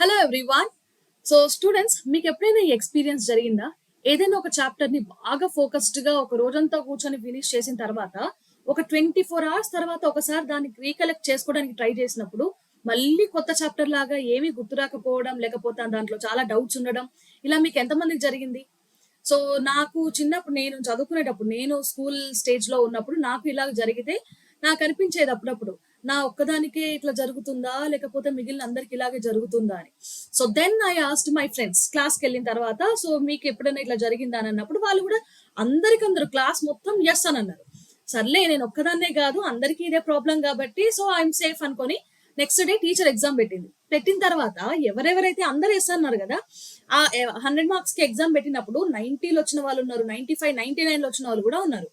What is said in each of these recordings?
Hello everyone. So students, మీకు ఎప్పుడైనా ఈ ఎక్స్పీరియన్స్ జరిగిందా? ఏదైనా ఒక చాప్టర్ ని బాగా ఫోకస్డ్ గా ఒక రోజంతా కూర్చొని ఫినిష్ చేసిన తర్వాత ఒక 24 అవర్స్ తర్వాత ఒకసారి దాన్ని రీకలెక్ట్ చేసుకోవడానికి ట్రై చేసినప్పుడు మళ్ళీ కొత్త చాప్టర్ లాగా ఏమీ గుర్తురాకపోవడం, లేకపోతే దాంట్లో చాలా డౌట్స్ ఉండడం, ఇలా మీకు ఎంతమందికి జరిగింది? సో నాకు చిన్నప్పుడు నేను చదువుకునేటప్పుడు నేను స్కూల్ స్టేజ్ లో ఉన్నప్పుడు నాకు ఇలాగ జరిగితే నాకు అనిపించేది అప్పుడప్పుడు నా ఒక్కదానికే ఇట్లా జరుగుతుందా లేకపోతే మిగిలిన అందరికి ఇలాగే జరుగుతుందా అని. So then I asked my friends క్లాస్కి వెళ్ళిన తర్వాత, సో మీకు ఎప్పుడైనా ఇట్లా జరిగిందా అని అన్నప్పుడు వాళ్ళు కూడా అందరికందరు క్లాస్ మొత్తం ఎస్ అని అన్నారు. సర్లే నేను ఒక్కదాన్నే కాదు అందరికీ ఇదే ప్రాబ్లం కాబట్టి సో ఐఎమ్ సేఫ్ అనుకొని నెక్స్ట్ డే టీచర్ ఎగ్జామ్ పెట్టిన తర్వాత ఎవరెవరైతే అందరు ఎస్ అన్నారు కదా, ఆ 100 మార్క్స్ కి ఎగ్జామ్ పెట్టినప్పుడు 90లో వచ్చిన వాళ్ళు ఉన్నారు, 95 99లో వచ్చిన వాళ్ళు కూడా ఉన్నారు.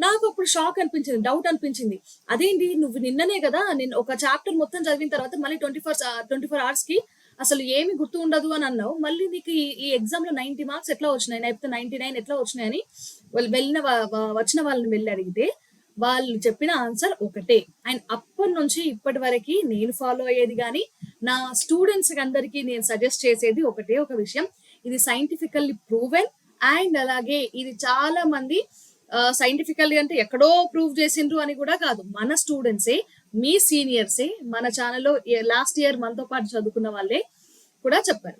నాకు అప్పుడు షాక్ అనిపించింది, డౌట్ అనిపించింది. అదేంటి నువ్వు నిన్ననే కదా నేను ఒక చాప్టర్ మొత్తం చదివిన తర్వాత మళ్ళీ 24 అవర్స్ కి అసలు ఏమి గుర్తు ఉండదు అని అన్నావు, మళ్ళీ నీకు ఈ ఎగ్జామ్ లో 90 మార్క్స్ ఎట్లా వచ్చినాయి, లేకపోతే 99 ఎట్లా వచ్చినాయని వాళ్ళు వచ్చిన వాళ్ళని వెళ్ళి అడిగితే వాళ్ళు చెప్పిన ఆన్సర్ ఒకటే. అండ్ అప్పటి నుంచి ఇప్పటి వరకు నేను ఫాలో అయ్యేది కానీ నా స్టూడెంట్స్ అందరికీ నేను సజెస్ట్ చేసేది ఒకటే ఒక విషయం. ఇది సైంటిఫికల్లీ ప్రూవెన్. అండ్ అలాగే ఇది చాలా మంది సైంటిఫికల్లీ అంటే ఎక్కడో ప్రూవ్ చేసిండ్రు అని కూడా కాదు, మన స్టూడెంట్సే, మీ సీనియర్సే మన ఛానల్లో లాస్ట్ ఇయర్ మనతో పాటు చదువుకున్న వాళ్ళే కూడా చెప్పారు.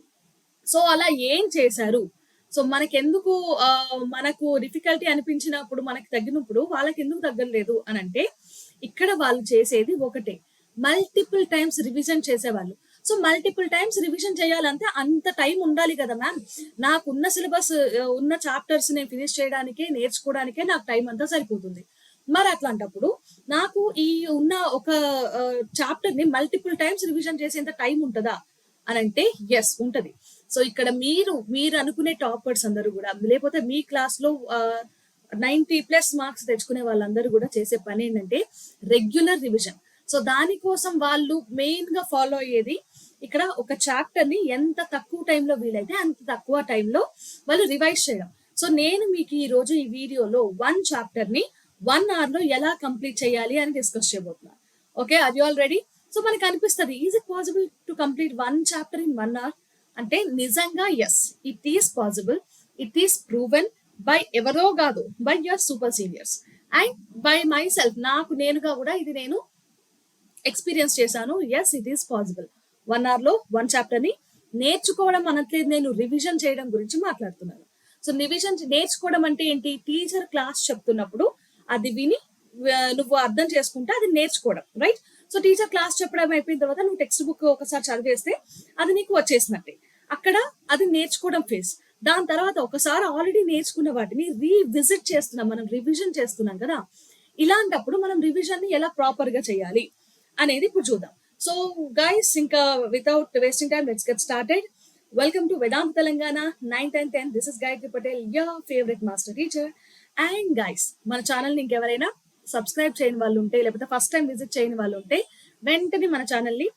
సో అలా ఏం చేశారు? సో మనకెందుకు మనకు డిఫికల్టీ అనిపించినప్పుడు మనకి తగ్గినప్పుడు వాళ్ళకి ఎందుకు తగ్గలేదు అని అంటే, ఇక్కడ వాళ్ళు చేసేది ఒకటే, మల్టిపుల్ టైమ్స్ రివిజన్ చేసేవాళ్ళు. సో మల్టిపుల్ టైమ్స్ రివిజన్ చేయాలంటే అంత టైం ఉండాలి కదా మ్యామ్. నాకున్న సిలబస్ ఉన్న చాప్టర్స్ నేను ఫినిష్ చేయడానికే నేర్చుకోవడానికే నాకు టైం అంతా సరిపోతుంది. మరి అట్లాంటప్పుడు నాకు ఈ ఉన్న ఒక చాప్టర్ ని మల్టిపుల్ టైమ్స్ రివిజన్ చేసేంత టైం ఉంటుందా అని అంటే ఎస్ ఉంటది. సో ఇక్కడ మీరు అనుకునే టాపర్స్ అందరూ కూడా, లేకపోతే మీ క్లాస్ లో 90+ మార్క్స్ తెచ్చుకునే వాళ్ళందరూ కూడా చేసే పని ఏంటంటే రెగ్యులర్ రివిజన్. సో దానికోసం వాళ్ళు మెయిన్ గా ఫాలో అయ్యేది ఇక్కడ ఒక చాప్టర్ ని ఎంత తక్కువ టైంలో వీలైతే అంత తక్కువ టైంలో వాళ్ళు రివైజ్ చేయడం. సో నేను మీకు ఈ రోజు ఈ వీడియోలో 1 చాప్టర్ ని 1 hour లో ఎలా కంప్లీట్ చేయాలి అని డిస్కస్ చేయబోతున్నాను. Okay, are you all ready? So మనకి అనిపిస్తుంది, is it possible to complete 1 chapter in 1 hour అంటే నిజంగా yes, it is possible. It is proven by ఎవరో కాదు, by your super seniors and by myself. నేనుగా కూడా ఇది నేను ఎక్స్పీరియన్స్ చేశాను. Yes, it is possible. 1 hour లో 1 చాప్టర్ ని నేర్చుకోవడం అనట్లేదు, నేను రివిజన్ చేయడం గురించి మాట్లాడుతున్నాను. సో రివిజన్ నేర్చుకోవడం అంటే ఏంటి? టీచర్ క్లాస్ చెప్తున్నప్పుడు అది విని నువ్వు అర్థం చేసుకుంటే అది నేర్చుకోవడం, రైట్? సో టీచర్ క్లాస్ చెప్పడం అయిపోయిన తర్వాత నువ్వు టెక్స్ట్ బుక్ ఒకసారి చదివేస్తే అది నీకు వచ్చేసినట్టే. అక్కడ అది నేర్చుకోవడం ఫేజ్. దాని తర్వాత ఒకసారి ఆల్రెడీ నేర్చుకున్న వాటిని రీవిజిట్ చేస్తున్నాం, మనం రివిజన్ చేస్తున్నాం కదా. ఇలాంటప్పుడు మనం రివిజన్ ని ఎలా ప్రాపర్ గా చేయాలి అనేది ఇప్పుడు చూద్దాం. సో గైస్, ఇంకా without wasting time let's get started. Welcome to Vedanta Telangana 9th and 10th. This is Gayatri Patel, your favourite master teacher. And guys, మన ఛానల్ ని ఇంకెవరైనా సబ్స్క్రైబ్ చేయని వాళ్ళు ఉంటే, లేకపోతే ఫస్ట్ టైం విజిట్ చేయని వాళ్ళు ఉంటే వెంటనే మన ఛానల్ ని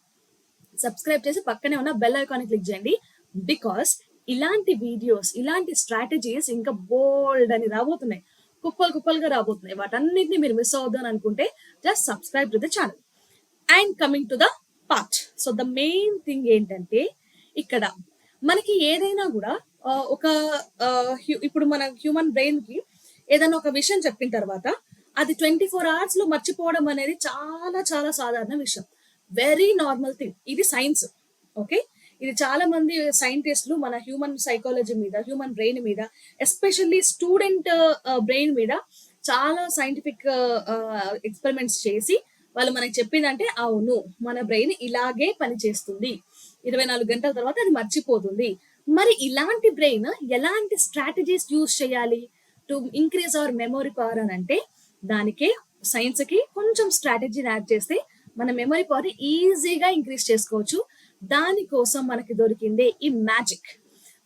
సబ్స్క్రైబ్ చేసి పక్కనే ఉన్న బెల్ ఐకాన్ క్లిక్ చేయండి. బికాస్ ఇలాంటి వీడియోస్, ఇలాంటి స్ట్రాటజీస్ ఇంకా బోల్డ్ అని రాబోతున్నాయి, కుప్పలుగా రాబోతున్నాయి. వాటన్నిటిని మీరు మిస్ అవ్వద్దు అని అనుకుంటే just subscribe to the channel. And coming to the part. So the main thing ఏంటంటే, ఇక్కడ మనకి ఏదైనా కూడా ఒక ఇప్పుడు మన హ్యూమన్ బ్రెయిన్ కి ఏదైనా ఒక విషయం చెప్పిన తర్వాత అది 24 hours లో మర్చిపోవడం అనేది చాలా చాలా సాధారణ విషయం, వెరీ నార్మల్ థింగ్. ఇది సైన్స్, ఓకే? ఇది చాలా మంది సైంటిస్టులు మన హ్యూమన్ సైకాలజీ మీద, హ్యూమన్ బ్రెయిన్ మీద, ఎస్పెషల్లీ స్టూడెంట్ బ్రెయిన్ మీద చాలా సైంటిఫిక్ ఎక్స్పెరిమెంట్స్ చేసి వాళ్ళు మనకి చెప్పిందంటే అవును, మన బ్రెయిన్ ఇలాగే పనిచేస్తుంది, 24 గంటల తర్వాత అది మర్చిపోతుంది. మరి ఇలాంటి బ్రెయిన్ ఎలాంటి స్ట్రాటజీస్ యూజ్ చేయాలి to increase hour memory power అని అంటే, దానికే సైన్స్ కి కొంచెం స్ట్రాటజీని యాడ్ చేస్తే మన మెమరీ పవర్ ఈజీగా ఇంక్రీజ్ చేసుకోవచ్చు. దానికోసం మనకి దొరికిందే ఈ మ్యాజిక్.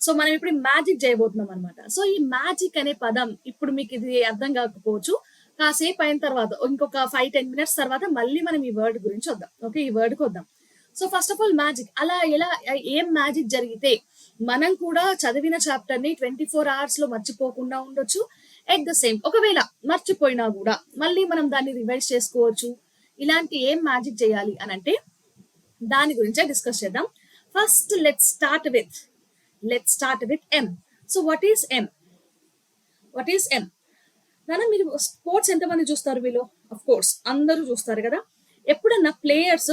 సో మనం ఇప్పుడు మ్యాజిక్ చేయబోతున్నాం అనమాట. సో ఈ మ్యాజిక్ అనే పదం ఇప్పుడు మీకు ఇది అర్థం కాకపోవచ్చు, కాసేపు అయిన తర్వాత ఇంకొక 5-10 minutes తర్వాత మళ్ళీ మనం ఈ వర్డ్ గురించి వద్దాం. ఓకే, ఈ వర్డ్కి వద్దాం. So first of all magic అలా ఏం మ్యాజిక్ జరిగితే మనం కూడా చదివిన చాప్టర్ ని 24 hours లో మర్చిపోకుండా ఉండొచ్చు. ఎట్ ద సేమ్, ఒకవేళ మర్చిపోయినా కూడా మళ్ళీ మనం దాన్ని రివైజ్ చేసుకోవచ్చు. ఇలాంటి ఏం మ్యాజిక్ చేయాలి అని అంటే దాని గురించే డిస్కస్ చేద్దాం. First let's start with M. So what is M? నాన్న, మీరు స్పోర్ట్స్ ఎంతమంది చూస్తారు వీళ్ళు? అఫ్ కోర్స్ అందరూ చూస్తారు కదా. ఎప్పుడన్నా ప్లేయర్స్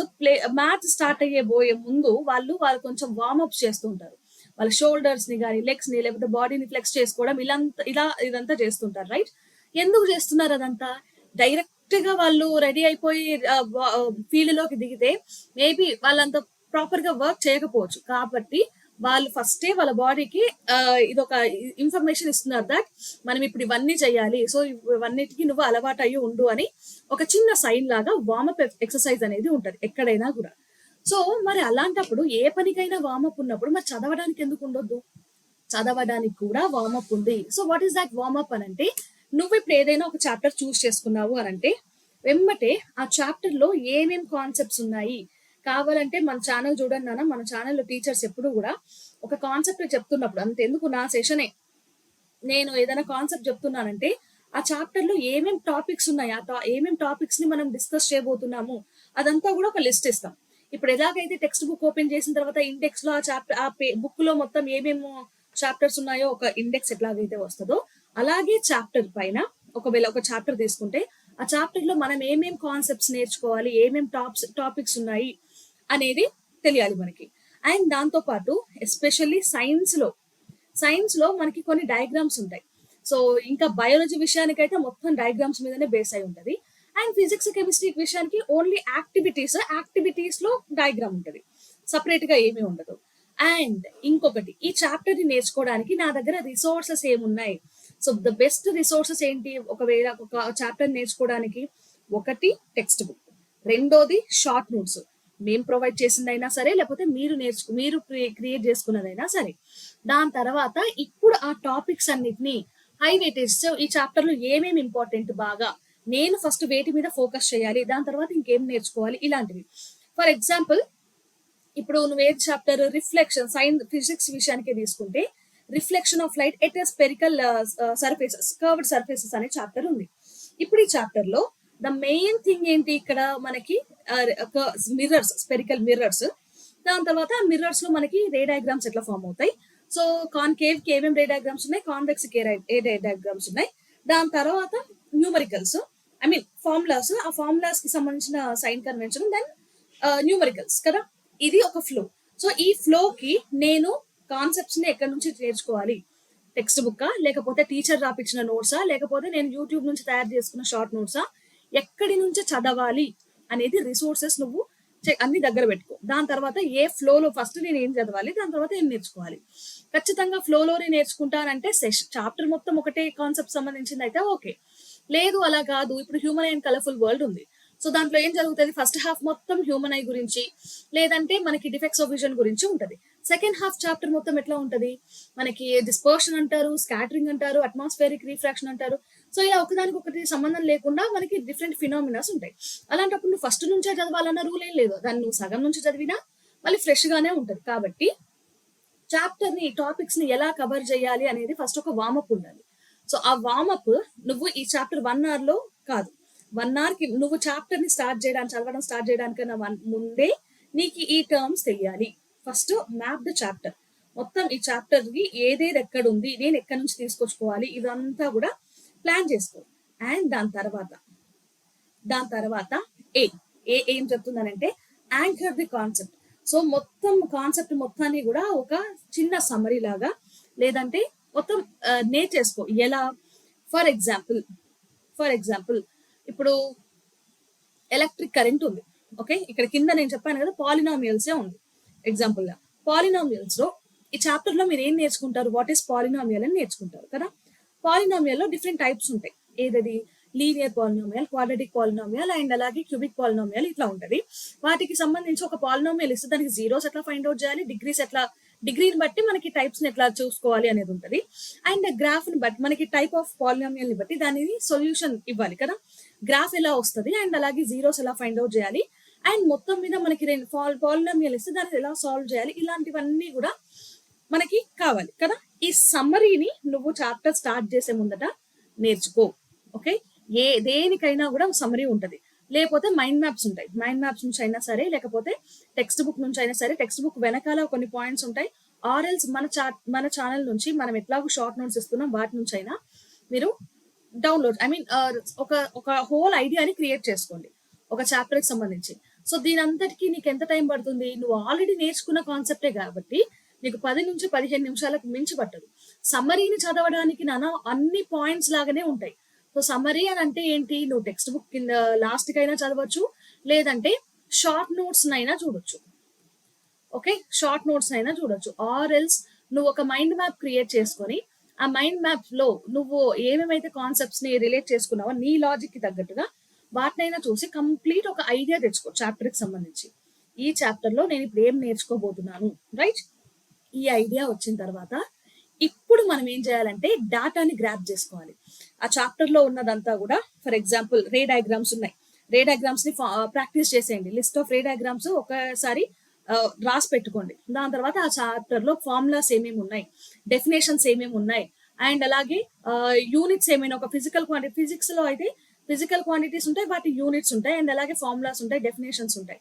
మ్యాచ్ స్టార్ట్ అయ్యే ముందు వాళ్ళు కొంచెం వార్మప్స్ చేస్తూ ఉంటారు. వాళ్ళ షోల్డర్స్ ని కానీ, లెగ్స్ ని, లేకపోతే బాడీని ఫ్లెక్స్ చేసుకోవడం ఇదంతా చేస్తుంటారు, రైట్? ఎందుకు చేస్తున్నారు అదంతా? డైరెక్ట్ గా వాళ్ళు రెడీ అయిపోయి ఫీల్డ్ లోకి దిగితే మేబీ వాళ్ళంత ప్రాపర్ గా వర్క్ చేయకపోవచ్చు. కాబట్టి వాళ్ళు ఫస్టే వాళ్ళ బాడీకి ఇదొక ఇన్ఫర్మేషన్ ఇస్తున్నారు దట్ మనం ఇప్పుడు ఇవన్నీ చేయాలి, సో ఇవన్నిటికి నువ్వు అలవాటు అయ్యి ఉండు అని ఒక చిన్న సైన్ లాగా వార్మప్ ఎక్సర్సైజ్ అనేది ఉంటది ఎక్కడైనా కూడా. సో మరి అలాంటప్పుడు ఏ పనికైనా వార్మప్ ఉన్నప్పుడు మరి చదవడానికి ఎందుకు ఉండొద్దు? చదవడానికి కూడా వార్మప్ ఉంది. So what is that warm up అని అంటే, నువ్వు ఇప్పుడు ఏదైనా ఒక చాప్టర్ చూస్ చేసుకున్నావు అని అంటే వెంబటే ఆ చాప్టర్ లో ఏమేం కాన్సెప్ట్స్ ఉన్నాయి. కావాలంటే మన ఛానల్ చూడండి నాన్న, మన ఛానల్లో టీచర్స్ ఎప్పుడు కూడా ఒక కాన్సెప్ట్ చెప్తున్నప్పుడు, అంతెందుకు నా సెషనే, నేను ఏదైనా కాన్సెప్ట్ చెప్తున్నానంటే ఆ చాప్టర్ లో ఏమేం టాపిక్స్ ఉన్నాయి, ఏమేం టాపిక్స్ ని మనం డిస్కస్ చేయబోతున్నాము అదంతా కూడా ఒక లిస్ట్ ఇస్తాం. ఇప్పుడు ఎలాగైతే టెక్స్ట్ బుక్ ఓపెన్ చేసిన తర్వాత ఇండెక్స్ లో ఆ చాప్టర్ బుక్ లో మొత్తం ఏమేమో చాప్టర్స్ ఉన్నాయో ఒక ఇండెక్స్ ఎట్లాగైతే వస్తుందో, అలాగే చాప్టర్ పైన ఒకవేళ ఒక చాప్టర్ తీసుకుంటే ఆ చాప్టర్ లో మనం ఏమేం కాన్సెప్ట్స్ నేర్చుకోవాలి, ఏమేం టాపిక్స్ ఉన్నాయి అనేది తెలియాలి మనకి. అండ్ దాంతో పాటు ఎస్పెషల్లీ సైన్స్ లో మనకి కొన్ని డయాగ్రామ్స్ ఉంటాయి. సో ఇంకా బయాలజీ విషయానికైతే మొత్తం డయాగ్రామ్స్ మీదనే బేస్ అయి ఉంటది. అండ్ ఫిజిక్స్ కెమిస్ట్రీ విషయానికి ఓన్లీ యాక్టివిటీస్ లో డయాగ్రామ్ ఉంటది, సపరేట్ గా ఏమీ ఉండదు. అండ్ ఇంకొకటి, ఈ చాప్టర్ ని నేర్చుకోవడానికి నా దగ్గర రిసోర్సెస్ ఏమున్నాయి? సో ద బెస్ట్ రిసోర్సెస్ ఏంటి ఒకవేళ ఒక చాప్టర్ నేర్చుకోవడానికి? ఒకటి టెక్స్ట్ బుక్, రెండోది షార్ట్ నోట్స్, మేము ప్రొవైడ్ చేసిందైనా సరే, లేకపోతే మీరు క్రియేట్ చేసుకున్నదైనా సరే. దాని తర్వాత ఇప్పుడు ఆ టాపిక్స్ అన్నిటిని హై వెయిటేజ్, ఈ చాప్టర్ లో ఏమేమి ఇంపార్టెంట్ బాగా, నేను ఫస్ట్ వేటి మీద ఫోకస్ చేయాలి, దాని తర్వాత ఇంకేం నేర్చుకోవాలి, ఇలాంటివి. ఫర్ ఎగ్జాంపుల్, ఇప్పుడు నువ్వు ఏ చాప్టర్ రిఫ్లెక్షన్, ఫిజిక్స్ విషయానికి తీసుకుంటే reflection of light at spherical surfaces, curved surfaces అనే చాప్టర్ ఉంది. ఇప్పుడు ఈ చాప్టర్ లో ద మెయిన్ థింగ్ ఏంటి ఇక్కడ మనకి? Mirrors, spherical mirrors. దాని తర్వాత మిర్రర్స్ లో మనకి రే డయాగ్రామ్స్ ఎట్లా ఫామ్ అవుతాయి, సో కాన్కేవ్ కి ఏమేమి రే డయాగ్రామ్స్ ఉన్నాయి, కాన్వెక్స్ కి ఏ రే డయాగ్రామ్స్ ఉన్నాయి. దాని తర్వాత న్యూమరికల్స్, ఐ మీన్ ఫార్ములాస్, ఆ ఫార్ములాస్ కి సంబంధించిన సైన్ కన్వెన్షన్, దెన్ న్యూమరికల్స్ కదా. ఇది ఒక ఫ్లో. సో ఈ ఫ్లో కి నేను కాన్సెప్ట్స్ ని ఎక్కడి నుంచి నేర్చుకోవాలి? టెక్స్ట్ బుక్కా, లేకపోతే టీచర్ రాపించిన నోట్సా, లేకపోతే నేను యూట్యూబ్ నుంచి తయారు చేసుకున్న షార్ట్ నోట్సా, ఎక్కడి నుంచి చదవాలి అనేది రిసోర్సెస్ నువ్వు అన్ని దగ్గర పెట్టుకో. దాని తర్వాత ఏ ఫ్లోలో ఫస్ట్ నేను ఏం చదవాలి, దాని తర్వాత ఏం నేర్చుకోవాలి. ఖచ్చితంగా ఫ్లోలోనే నేర్చుకుంటానంటే చాప్టర్ మొత్తం ఒకటే కాన్సెప్ట్ సంబంధించింది అయితే ఓకే. లేదు అలా కాదు, ఇప్పుడు హ్యూమన్ అండ్ కలర్ఫుల్ వరల్డ్ ఉంది, సో దాంట్లో ఏం జరుగుతుంది? ఫస్ట్ హాఫ్ మొత్తం హ్యూమన్ ఐ గురించి, లేదంటే మనకి డిఫెక్ట్స్ ఆఫ్ విజన్ గురించి ఉంటది. సెకండ్ హాఫ్ చాప్టర్ మొత్తం ఎట్లా ఉంటది? మనకి డిస్పర్షన్ అంటారు, స్కాటరింగ్ అంటారు, అట్మాస్ఫియరిక్ రిఫ్రాక్షన్ అంటారు. సో ఇలా ఒకదానికి ఒకటి సంబంధం లేకుండా మనకి డిఫరెంట్ ఫినామినాస్ ఉంటాయి. అలాంటప్పుడు నువ్వు ఫస్ట్ నుంచే చదవాలన్న రూల్ ఏం లేదు, దాన్ని నువ్వు సగం నుంచి చదివినా మళ్ళీ ఫ్రెష్ గానే ఉంటది. కాబట్టి చాప్టర్ ని, టాపిక్స్ ని ఎలా కవర్ చేయాలి అనేది ఫస్ట్ ఒక వార్మప్ ఉండాలి. సో ఆ వార్మప్ నువ్వు ఈ చాప్టర్ 1 hour లో కాదు, 1 hour కి నువ్వు చాప్టర్ ని చదవడం స్టార్ట్ చేయడానికన్నా ముందే నీకు ఈ టర్మ్స్ తెలియాలి. ఫస్ట్ మ్యాప్ ద చాప్టర్, మొత్తం ఈ చాప్టర్ కి ఏదేది ఎక్కడ ఉంది, నేను ఎక్కడి నుంచి తీసుకొచ్చుకోవాలి, ఇదంతా కూడా ప్లాన్ చేసుకో. అండ్ దాని తర్వాత ఏం చెప్తుందనంటే యాంకర్ ది కాన్సెప్ట్. సో మొత్తం కాన్సెప్ట్ మొత్తాన్ని కూడా ఒక చిన్న సమరీ లాగా, లేదంటే మొత్తం నేర్చేసుకో. ఎలా? ఫర్ ఎగ్జాంపుల్ ఇప్పుడు ఎలక్ట్రిక్ కరెంట్ ఉంది, ఓకే. ఇక్కడ కింద నేను చెప్పాను కదా పాలినామియల్సే ఉంది ఎగ్జాంపుల్ గా. పాలినామియల్స్ లో ఈ చాప్టర్ లో మీరు ఏం నేర్చుకుంటారు? వాట్ ఈస్ పాలినామియల్ అని నేర్చుకుంటారు కదా. పాలినామియల్ లో డిఫరెంట్ టైప్స్ ఉంటాయి. ఏదది? Linear polynomial, quadratic polynomial, and అలాగే క్యూబిక్ పాలినామియల్, ఇట్లా ఉంటది. వాటికి సంబంధించి ఒక పాలినామియల్ ఇస్తే దానికి జీరోస్ ఎట్లా ఫైండ్ అవుట్ చేయాలి, డిగ్రీని బట్టి మనకి టైప్స్ ని ఎట్లా చూసుకోవాలి అనేది ఉంటది. అండ్ గ్రాఫ్ ని బట్టి మనకి టైప్ ఆఫ్ పాలినామియల్ ని బట్టి దానికి సొల్యూషన్ ఇవ్వాలి కదా. గ్రాఫ్ ఎలా వస్తుంది, అండ్ అలాగే జీరోస్ ఎలా ఫైండ్ అవుట్ చేయాలి, అండ్ మొత్తం మీద మనకి రెండు పాలినామియల్ ఇస్తే దాన్ని ఎలా సాల్వ్ చేయాలి, ఇలాంటివన్నీ కూడా మనకి కావాలి కదా. ఈ సమ్మరీని నువ్వు చాప్టర్ స్టార్ట్ చేసే ముందట నేర్చుకో, ఓకే. దేనికైనా కూడా సమ్మరీ ఉంటది. లేకపోతే మైండ్ మ్యాప్స్ ఉంటాయి. మైండ్ మ్యాప్స్ నుంచి అయినా సరే, లేకపోతే టెక్స్ట్ బుక్ నుంచి అయినా సరే, టెక్స్ట్ బుక్ వెనకాల కొన్ని పాయింట్స్ ఉంటాయి. ఆర్ ఎల్స్ మన ఛానల్ నుంచి మనం ఎట్లాగో షార్ట్ నోట్స్ ఇస్తున్నాం, వాటి నుంచి అయినా మీరు డౌన్లోడ్ ఒక ఒక హోల్ ఐడియాని క్రియేట్ చేసుకోండి ఒక చాప్టర్కి సంబంధించి. సో దీని అంతటికి నీకు ఎంత టైం పడుతుంది? నువ్వు ఆల్రెడీ నేర్చుకున్న కాన్సెప్టే కాబట్టి నీకు 10 నుంచి 15 నిమిషాలకు మించి పట్టదు. సమ్మరీని చదవడానికి అన్ని పాయింట్స్ లాగానే ఉంటాయి. సో సమ్మరీ అని అంటే ఏంటి? నువ్వు టెక్స్ట్ బుక్ కింద లాస్ట్కి అయినా చదవచ్చు, లేదంటే షార్ట్ నోట్స్ అయినా చూడొచ్చు. ఓకే, షార్ట్ నోట్స్ అయినా చూడొచ్చు. ఆర్ ఎల్స్ నువ్వు ఒక మైండ్ మ్యాప్ క్రియేట్ చేసుకొని ఆ మైండ్ మ్యాప్ లో నువ్వు ఏమేమైతే కాన్సెప్ట్స్ ని రిలేట్ చేసుకున్నావో నీ లాజిక్ కి తగ్గట్టుగా వాటినైనా చూసి కంప్లీట్ ఒక ఐడియా తెచ్చుకో చాప్టర్ కి సంబంధించి. ఈ చాప్టర్ లో నేను ఇప్పుడు ఏం నేర్చుకోబోతున్నాను, రైట్? ఈ ఐడియా వచ్చిన తర్వాత ఇప్పుడు మనం ఏం చేయాలంటే డాటాని గ్రాప్ చేసుకోవాలి. ఆ చాప్టర్ లో ఉన్నదంతా కూడా, ఫర్ ఎగ్జాంపుల్ రే డయాగ్రామ్స్ ఉన్నాయి, రే డయాగ్రామ్స్ ని ప్రాక్టీస్ చేసేయండి. లిస్ట్ ఆఫ్ రే డయాగ్రామ్స్ ఒకసారి రాసి పెట్టుకోండి. దాని తర్వాత ఆ చాప్టర్ లో ఫార్ములాస్ ఏమేమి ఉన్నాయి, డెఫినేషన్స్ ఏమేమి ఉన్నాయి, అండ్ అలాగే యూనిట్స్ ఏమైనా ఒక ఫిజిక్స్ లో అయితే ఫిజికల్ క్వాంటిటీస్ ఉంటాయి, వాటి యూనిట్స్ ఉంటాయి, అండ్ అలాగే ఫార్ములాస్ ఉంటాయి, డెఫినేషన్స్ ఉంటాయి.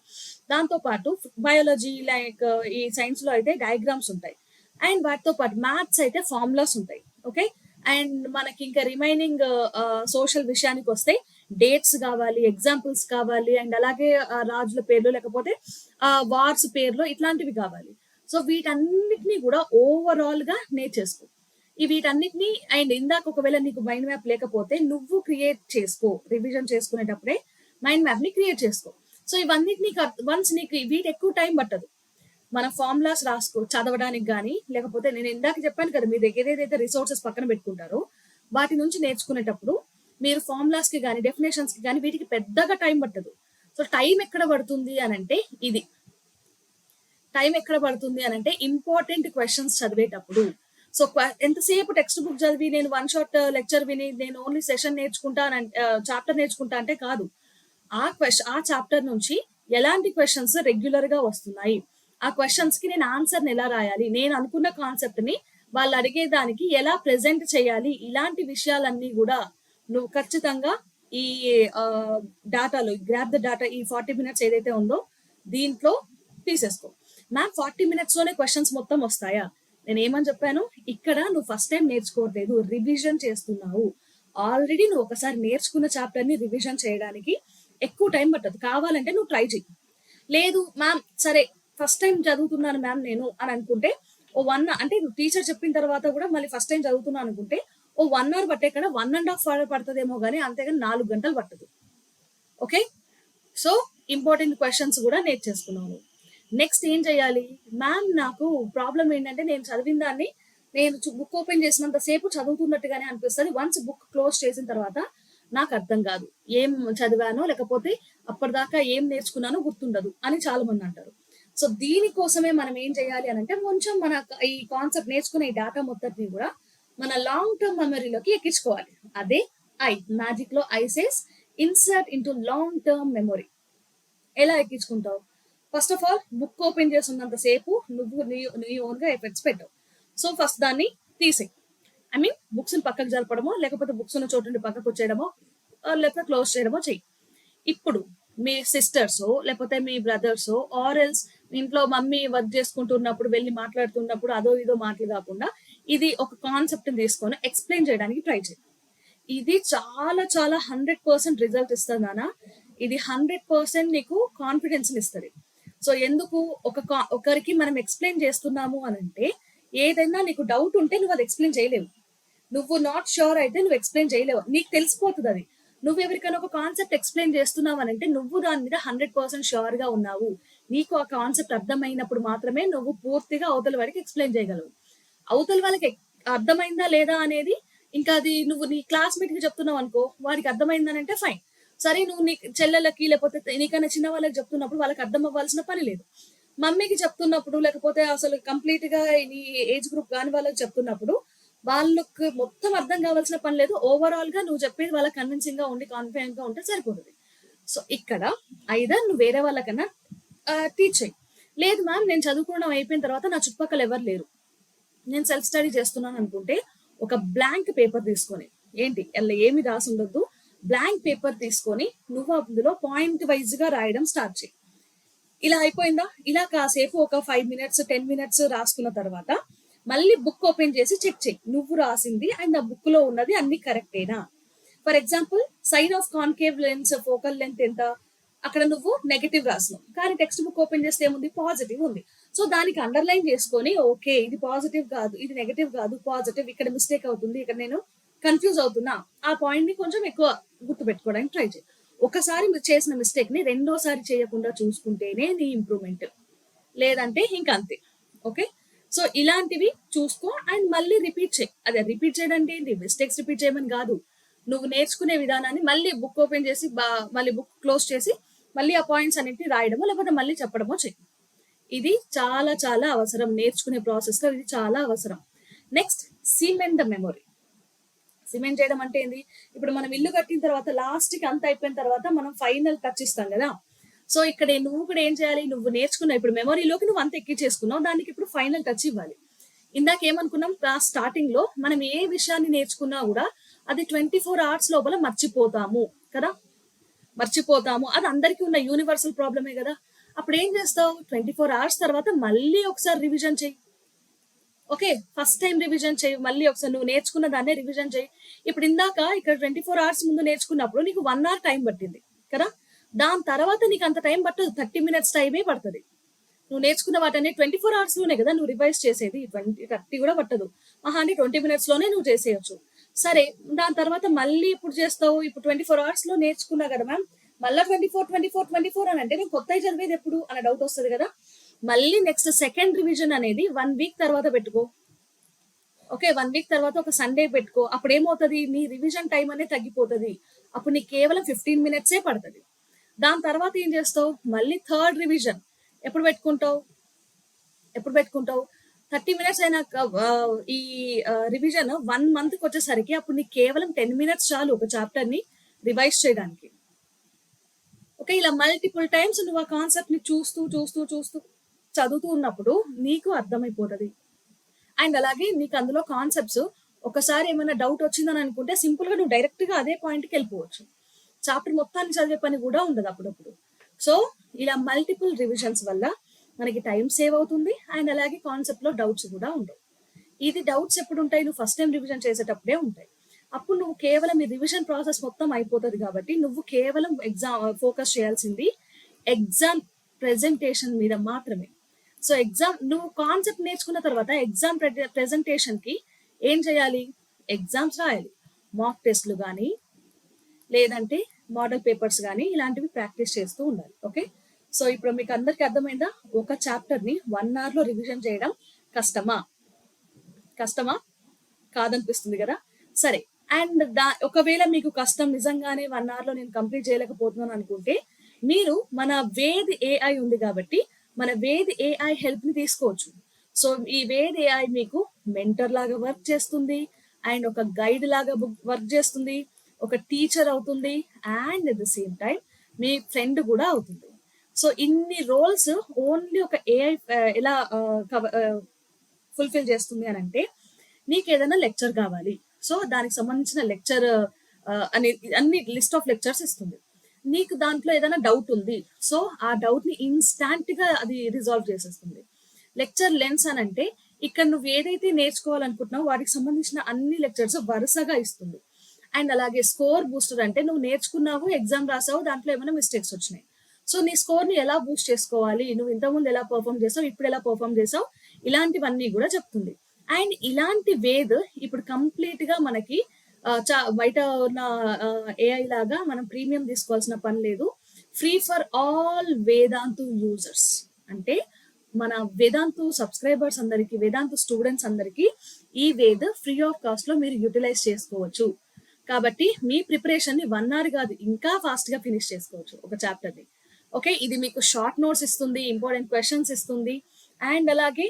దాంతో పాటు బయాలజీ లైక్ ఈ సైన్స్ లో అయితే డయాగ్రామ్స్ ఉంటాయి, అండ్ వాటితో పాటు మ్యాథ్స్ అయితే ఫార్ములాస్ ఉంటాయి. ఓకే, అండ్ మనకి ఇంకా రిమైనింగ్ సోషల్ విషయానికి వస్తే డేట్స్ కావాలి, ఎగ్జాంపుల్స్ కావాలి, అండ్ అలాగే రాజుల పేర్లు లేకపోతే వార్స్ పేర్లు ఇట్లాంటివి కావాలి. సో వీటన్నిటిని కూడా ఓవరాల్ గా నేర్చేసుకో. వీటన్నిటిని అండ్ ఇందాక ఒకవేళ నీకు మైండ్ మ్యాప్ లేకపోతే నువ్వు క్రియేట్ చేసుకో, రివిజన్ చేసుకునేటప్పుడే మైండ్ మ్యాప్ ని క్రియేట్ చేసుకో. సో ఇవన్నిటిని వన్స్ నీకు వీటి ఎక్కువ టైం పట్టదు. మన ఫార్ములాస్ రాసుకో చదవడానికి కానీ, లేకపోతే నేను ఇందాక చెప్పాను కదా, మీ దగ్గర ఏదైతే రిసోర్సెస్ పక్కన పెట్టుకుంటారో వాటి నుంచి నేర్చుకునేటప్పుడు మీరు ఫార్ములాస్ కి కానీ, డెఫినేషన్స్ కి కానీ వీటికి పెద్దగా టైం పట్టదు. సో టైం ఎక్కడ పడుతుంది అని అంటే టైం ఎక్కడ పడుతుంది అని అంటే ఇంపార్టెంట్ క్వశ్చన్స్ చదివేటప్పుడు. సో ఎంతసేపు టెక్స్ట్ బుక్ చదివి నేను వన్ షాట్ లెక్చర్ విని నేను ఓన్లీ సెషన్ నేర్చుకుంటా చాప్టర్ నేర్చుకుంటా అంటే కాదు. ఆ చాప్టర్ నుంచి ఎలాంటి క్వశ్చన్స్ రెగ్యులర్ గా వస్తున్నాయి, ఆ క్వశ్చన్స్ కి నేను ఆన్సర్ ఎలా రాయాలి, నేను అనుకున్న కాన్సెప్ట్ ని వాళ్ళు అడిగేదానికి ఎలా ప్రెజెంట్ చేయాలి, ఇలాంటి విషయాలన్నీ కూడా నువ్వు ఖచ్చితంగా ఈ డాటాలో గ్రాప్ ద డాటా ఈ 40 మినిట్స్ ఏదైతే ఉందో దీంట్లో తీసేసుకో. మ్యామ్ 40 మినిట్స్ లోనే క్వశ్చన్స్ మొత్తం వస్తాయా? నేను ఏమని చెప్పాను, ఇక్కడ నువ్వు ఫస్ట్ టైం నేర్చుకోవట్లేదు, రివిజన్ చేస్తున్నావు. ఆల్రెడీ నువ్వు ఒకసారి నేర్చుకున్న చాప్టర్ ని రివిజన్ చేయడానికి ఎక్కువ టైం పట్టదు. కావాలంటే నువ్వు ట్రై చేయి. లేదు మ్యామ్ సరే ఫస్ట్ టైం చదువుతున్నాను మ్యామ్ నేను అని అనుకుంటే అంటే టీచర్ చెప్పిన తర్వాత కూడా మళ్ళీ ఫస్ట్ టైం చదువుతున్నాను అనుకుంటే 1 అవర్ పట్టే కదా 1.5 అవర్ పడుతుందేమో కానీ అంతేగాని 4 గంటలు పట్టదు. ఓకే, సో ఇంపార్టెంట్ క్వశ్చన్స్ కూడా నేర్చేసుకున్నాను. నెక్స్ట్ ఏం చేయాలి? మ్యామ్ నాకు ప్రాబ్లం ఏంటంటే నేను చదివిన దాన్ని నేను బుక్ ఓపెన్ చేసినంత సేపు చదువుతున్నట్టుగానే అనిపిస్తుంది, వన్స్ బుక్ క్లోజ్ చేసిన తర్వాత నాకు అర్థం కాదు, ఏం చదివానో లేకపోతే అప్పటిదాకా ఏం నేర్చుకున్నానో గుర్తుండదు అని చాలా మంది అంటారు. సో దీనికోసమే మనం ఏం చేయాలి అని అంటే కొంచెం మన ఈ కాన్సెప్ట్ నేర్చుకునే ఈ డేటా మొత్తాన్ని కూడా మన లాంగ్ టర్మ్ మెమరీలోకి ఎక్కించుకోవాలి. అదే మ్యాజిక్ లో ఐసేస్ insert into long term memory. ఎలా ఎక్కించుకుంటావు? First of all book open చేస్తున్నంత సేపు నువ్వు నీ ఓన్ గా ఎఫెక్ట్స్ పెట్టావు. సో ఫస్ట్ దాన్ని తీసేయి. బుక్స్ ని పక్కకు జరపడమో లేకపోతే బుక్స్ ఉన్న చోటు నుండి పక్కకు వచ్చేయడమో లేకపోతే క్లోజ్ చేయడమో చెయ్యి. ఇప్పుడు మీ సిస్టర్స్ లేకపోతే మీ బ్రదర్స్ ఆర్ ఎల్స్ ఇంట్లో మమ్మీ వర్క్ చేసుకుంటున్నప్పుడు వెళ్ళి మాట్లాడుతున్నప్పుడు అదో ఇదో మాటలు కాకుండా ఇది ఒక కాన్సెప్ట్ తీసుకొని ఎక్స్ప్లెయిన్ చేయడానికి ట్రై చేయి. ఇది చాలా చాలా 100% రిజల్ట్ ఇస్తుంది నాన్న. ఇది 100% నీకు కాన్ఫిడెన్స్ ఇస్తుంది. సో ఎందుకు ఒకరికి మనం ఎక్స్ప్లెయిన్ చేస్తున్నాము అని అంటే ఏదైనా నీకు డౌట్ ఉంటే నువ్వు అది ఎక్స్ప్లెయిన్ చేయలేవు. నువ్వు నాట్ షూర్ అయితే నువ్వు ఎక్స్ప్లెయిన్ చేయలేవు, నీకు తెలిసిపోతుంది అది. నువ్వు ఎవరికైనా ఒక కాన్సెప్ట్ ఎక్స్ప్లెయిన్ చేస్తున్నావు అని అంటే నువ్వు దాని మీద 100% షూర్ గా ఉన్నావు. నీకు ఆ కాన్సెప్ట్ అర్థమైనప్పుడు మాత్రమే నువ్వు పూర్తిగా అవతల వారికి ఎక్స్ప్లెయిన్ చేయగలవు. అవతల వాళ్ళకి అర్థమైందా లేదా అనేది ఇంకా అది నువ్వు నీ క్లాస్మేట్ కి చెప్తున్నావు అనుకో, వాడికి అర్థమైందని అంటే ఫైన్. సరే నువ్వు నీ చెల్లెలకి లేకపోతే నీకైనా చిన్న వాళ్ళకి చెప్తున్నప్పుడు వాళ్ళకి అర్థం అవ్వాల్సిన పని లేదు. మమ్మీకి చెప్తున్నప్పుడు లేకపోతే అసలు కంప్లీట్ గా నీ ఏజ్ గ్రూప్ కాని వాళ్ళకి చెప్తున్నప్పుడు వాళ్ళకి మొత్తం అర్థం కావాల్సిన పని లేదు. ఓవరాల్ గా నువ్వు చెప్పేది వాళ్ళకి కన్విన్సింగ్ గా ఉండి కాన్ఫిడెంట్ గా ఉంటే సరిపోతుంది. సో ఇక్కడ ఐదర్ నువ్వు వేరే వాళ్ళకన్నా టీచ్ చేయి. లేదు మ్యామ్ నేను చదువుకోవడం అయిపోయిన తర్వాత నా చుట్టుపక్కల ఎవరు లేరు, నేను సెల్ఫ్ స్టడీ చేస్తున్నాను అనుకుంటే ఒక బ్లాంక్ పేపర్ తీసుకొని, ఏంటి అలా ఏమి రాసి ఉండొద్దు, బ్లాంక్ పేపర్ తీసుకొని నువ్వు అందులో పాయింట్ వైజ్ గా రాయడం స్టార్ట్ చేయి. ఇలా అయిపోయిందా? ఇలా కాసేపు ఒక 5 మినిట్స్ 10 మినిట్స్ రాసుకున్న తర్వాత మళ్ళీ బుక్ ఓపెన్ చేసి చెక్ చేయి నువ్వు రాసింది అండ్ ఆ బుక్ లో ఉన్నది అన్ని కరెక్టేనా. For example sign of concave lens focal length ఎంత, అక్కడ నువ్వు నెగటివ్ రాసినావు కానీ టెక్స్ట్ బుక్ ఓపెన్ చేస్తే ఏముంది, పాజిటివ్ ఉంది. సో దానికి అండర్లైన్ చేసుకొని ఓకే ఇది పాజిటివ్ కాదు, ఇది నెగటివ్ కాదు, పాజిటివ్, ఇక్కడ మిస్టేక్ అవుతుంది, ఇక్కడ నేను కన్ఫ్యూజ్ అవుతున్నా, ఆ పాయింట్ ని కొంచెం ఎక్కువ గుర్తుపెట్టుకోవడానికి ట్రై చేయి. ఒకసారి మీరు చేసిన మిస్టేక్ ని రెండోసారి చేయకుండా చూసుకుంటేనే నీ ఇంప్రూవ్మెంట్, లేదంటే ఇంకా అంతే. ఓకే, సో ఇలాంటివి చూసుకో అండ్ మళ్ళీ రిపీట్ చేయి. అదే రిపీట్ చేయడం అంటే ఏంటి, మిస్టేక్స్ రిపీట్ చేయమని కాదు, నువ్వు నేర్చుకునే విధానాన్ని మళ్ళీ బుక్ ఓపెన్ చేసి మళ్ళీ బుక్ క్లోజ్ చేసి మళ్ళీ ఆ పాయింట్స్ అన్నిటిని రాయడమో లేకపోతే మళ్ళీ చెప్పడమో చెయ్యి. ఇది చాలా చాలా అవసరం నేర్చుకునే ప్రాసెస్ లో, ఇది చాలా అవసరం. Next, cement the memory. Cement చేయడం అంటే ఏంది, ఇప్పుడు మనం ఇల్లు కట్టిన తర్వాత లాస్ట్ కి అంత అయిపోయిన తర్వాత మనం ఫైనల్ టచ్ ఇస్తాం కదా. సో ఇక్కడ నువ్వు కూడా ఏం చేయాలి, నువ్వు నేర్చుకున్నావు ఇప్పుడు మెమొరీలోకి నువ్వు అంత ఎక్కించేసుకున్నావు, దానికి ఇప్పుడు ఫైనల్ టచ్ ఇవ్వాలి. ఇందాక ఏమనుకున్నాం, క్లాస్ స్టార్టింగ్ లో మనం ఏ విషయాన్ని నేర్చుకున్నా కూడా అది 24 hours లోపల మర్చిపోతాము కదా, మర్చిపోతాము. అది అందరికీ ఉన్న యూనివర్సల్ ప్రాబ్లమే కదా. అప్పుడు ఏం చేస్తావు, 24 hours తర్వాత మళ్ళీ ఒకసారి రివిజన్ చెయ్యి. ఓకే, ఫస్ట్ టైం రివిజన్ చేయి, మళ్ళీ ఒకసారి నువ్వు నేర్చుకున్న దాన్నే రివిజన్ చేయి. ఇప్పుడు ఇందాక ఇక్కడ 24 hours ముందు నేర్చుకున్నప్పుడు నీకు 1 hour టైం పట్టింది కదా, దాని తర్వాత నీకు అంత టైం పట్టదు, 30 minutes టైమే పడుతుంది. నువ్వు నేర్చుకున్న వాటిని 24 hours లోనే కదా నువ్వు రివైజ్ చేసేది, 30 కూడా పట్టదు, మహా అంటే 20 minutes లోనే నువ్వు చేసేయచ్చు. సరే, దాని తర్వాత మళ్ళీ ఇప్పుడు చేస్తావు, ఇప్పుడు 24 hours లో నేర్చుకున్నా కదా మ్యామ్, మళ్ళీ 24 అని అంటే నేను కొత్త చదివేది ఎప్పుడు అనే డౌట్ వస్తుంది కదా. మళ్ళీ నెక్స్ట్ సెకండ్ రివిజన్ అనేది 1 week తర్వాత పెట్టుకో. ఓకే, 1 week తర్వాత ఒక సండే పెట్టుకో. అప్పుడు ఏమవుతుంది, నీ రివిజన్ టైం అనేది తగ్గిపోతుంది, అప్పుడు నీకు కేవలం 15 minutes పడుతుంది. దాని తర్వాత ఏం చేస్తావు, మళ్ళీ థర్డ్ రివిజన్ ఎప్పుడు పెట్టుకుంటావు, 30 minutes అయినాక ఈ రివిజన్ 1 month వచ్చేసరికి అప్పుడు నీకు కేవలం 10 minutes చాలు ఒక చాప్టర్ ని రివైజ్ చేయడానికి. ఓకే, ఇలా మల్టిపుల్ టైమ్స్ నువ్వు ఆ కాన్సెప్ట్ ని చూస్తూ చూస్తూ చూస్తూ చదువుతూ ఉన్నప్పుడు నీకు అర్థమైపోతుంది. అండ్ అలాగే నీకు అందులో కాన్సెప్ట్స్ ఒకసారి ఏమైనా డౌట్ వచ్చిందని అనుకుంటే సింపుల్ గా నువ్వు డైరెక్ట్ గా అదే పాయింట్ కి వెళ్ళిపోవచ్చు, చాప్టర్ మొత్తాన్ని చదివే పని కూడా ఉండదు అప్పుడప్పుడు. సో ఇలా మల్టిపుల్ రివిజన్స్ వల్ల మనకి టైం సేవ్ అవుతుంది అండ్ అలాగే కాన్సెప్ట్ లో డౌట్స్ కూడా ఉండవు. ఇది డౌట్స్ ఎప్పుడు ఉంటాయి, నువ్వు ఫస్ట్ టైం రివిజన్ చేసేటప్పుడే ఉంటాయి. అప్పుడు నువ్వు కేవలం ఈ రివిజన్ ప్రాసెస్ మొత్తం అయిపోతుంది కాబట్టి నువ్వు కేవలం ఎగ్జామ్ ఫోకస్ చేయాల్సింది ఎగ్జామ్ ప్రెజెంటేషన్ మీద మాత్రమే. సో ఎగ్జామ్ నువ్వు కాన్సెప్ట్ నేర్చుకున్న తర్వాత ఎగ్జామ్ ప్రెజెంటేషన్ కి ఏం చేయాలి, ఎగ్జామ్స్ రాయాలి, మాక్ టెస్ట్లు కానీ లేదంటే మోడల్ పేపర్స్ కానీ ఇలాంటివి ప్రాక్టీస్ చేస్తూ ఉండాలి. ఓకే, సో ఇప్పుడు మీకు అందరికి అర్థమైందా, ఒక చాప్టర్ ని 1 hour లో రివిజన్ చేయడం కష్టమా కాదనిపిస్తుంది కదా. సరే, అండ్ ఒకవేళ మీకు కష్టం నిజంగానే 1 hour లో నేను కంప్లీట్ చేయలేకపోతున్నాను అనుకుంటే మీరు మన వేద్ ఏఐ ఉంది కాబట్టి మన వేద్ ఏఐ హెల్ప్ ని తీసుకోవచ్చు. సో ఈ వేద్ ఏఐ మీకు మెంటర్ లాగా వర్క్ చేస్తుంది అండ్ ఒక గైడ్ లాగా వర్క్ చేస్తుంది, ఒక టీచర్ అవుతుంది and at the same time me friend కూడా అవుతుంది. సో ఇన్ని రోల్స్ ఓన్లీ ఒక ఏఐ ఎలా ఫుల్ఫిల్ చేస్తుంది అని అంటే, నీకు ఏదైనా లెక్చర్ కావాలి, సో దానికి సంబంధించిన లెక్చర్ అని అన్ని లిస్ట్ ఆఫ్ లెక్చర్స్ ఇస్తుంది. నీకు దాంట్లో ఏదైనా డౌట్ ఉంది, సో ఆ డౌట్ ని ఇన్స్టాంట్ గా అది రిజాల్వ్ చేసేస్తుంది. లెక్చర్ లెన్స్ అని అంటే ఇక్కడ నువ్వు ఏదైతే నేర్చుకోవాలనుకుంటున్నావు వాటికి సంబంధించిన అన్ని లెక్చర్స్ వరుసగా ఇస్తుంది. అండ్ అలాగే స్కోర్ బూస్టర్ అంటే నువ్వు నేర్చుకున్నావు, ఎగ్జామ్ రాసావు, దాంట్లో ఏమైనా మిస్టేక్స్ వచ్చినాయి, సో నీ స్కోర్ ని ఎలా బూస్ట్ చేసుకోవాలి, నువ్వు ఇంతకుముందు ఎలా పర్ఫామ్ చేసావు, ఇప్పుడు ఎలా పర్ఫామ్ చేసావు, ఇలాంటివన్నీ కూడా చెప్తుంది. అండ్ ఇలాంటి వేద్ ఇప్పుడు కంప్లీట్ గా మనకి బయట ఉన్న ఏఐ లాగా మనం ప్రీమియం తీసుకోవాల్సిన పని లేదు. Free for all Vedantu users అంటే మన వేదాంతు సబ్స్క్రైబర్స్ అందరికి, వేదాంతు స్టూడెంట్స్ అందరికి ఈ వేద్ ఫ్రీ ఆఫ్ కాస్ట్ లో మీరు యూటిలైజ్ చేసుకోవచ్చు. కాబట్టి మీ ప్రిపరేషన్ ని 1 hour కాదు ఇంకా ఫాస్ట్ గా ఫినిష్ చేసుకోవచ్చు ఒక చాప్టర్ ని. ఓకే, ఇది మీకు షార్ట్ నోట్స్ ఇస్తుంది, ఇంపార్టెంట్ క్వశ్చన్స్ ఇస్తుంది అండ్ అలాగే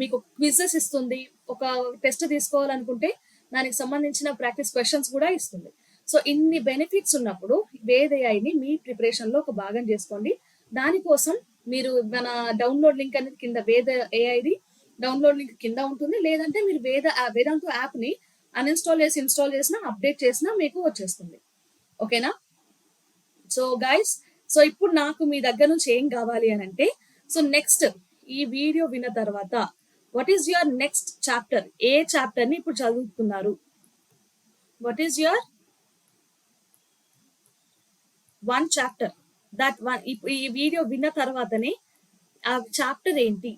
మీకు క్విజెస్ ఇస్తుంది. ఒక టెస్ట్ తీసుకోవాలనుకుంటే దానికి సంబంధించిన ప్రాక్టీస్ క్వశ్చన్స్ కూడా ఇస్తుంది. సో ఇన్ని బెనిఫిట్స్ ఉన్నప్పుడు వేద్ ఏఐని మీ ప్రిపరేషన్ లో ఒక భాగం చేసుకోండి. దానికోసం మీరు మన డౌన్లోడ్ లింక్ అనేది కింద వేద ఏఐది డౌన్లోడ్ లింక్ కింద ఉంటుంది, లేదంటే మీరు వేదాంతు యాప్ ని అన్ఇన్స్టాల్ చేసి ఇన్స్టాల్ చేసినా అప్డేట్ చేసినా మీకు వచ్చేస్తుంది. ఓకేనా? సో గైస్, సో ఇప్పుడు నాకు మీ దగ్గర నుంచి ఏం కావాలి అని అంటే, సో నెక్స్ట్ ఈ వీడియో విన్న తర్వాత what is your next chapter? A chapter ని ఇప్పుడు చదువుతున్నారు? What is your one chapter that one? ఈ వీడియో విన్న తర్వాతనే ఆ చాప్టర్ ఏంటి?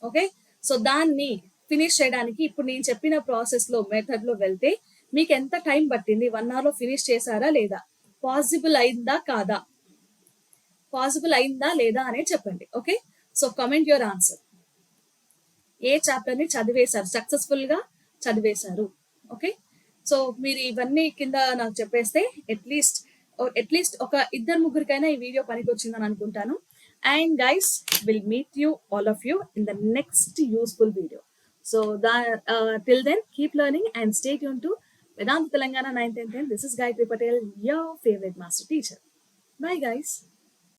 ఓకే, సో దాన్ని ఫినిష్ చేయడానికి ఇప్పుడు నేను చెప్పిన ప్రాసెస్ లో మెథడ్ లో వెళ్తే మీకు ఎంత టైం పట్టింది? 1 hour లో ఫినిష్ చేశారా లేదా? పాసిబుల్ అయిందా కాదా? పాసిబుల్ అయిందా లేదా అనే చెప్పండి. Okay, so comment your answer. A chapter ని చదివేశారు, సక్సెస్ఫుల్ గా చదివేశారు? ఓకే, సో మీరు ఇవన్నీ కింద నాకు చెప్పేస్తే అట్లీస్ట్ ఒక ఇద్దరు ముగ్గురికైనా ఈ వీడియో పనికి వచ్చిందని అనుకుంటాను. And guys, will meet you all of you in the next useful video. So till then, keep learning and stay tuned to Vedanta Telangana 9th and 10th. This is Gayatri Patel, your favorite master teacher. Bye guys.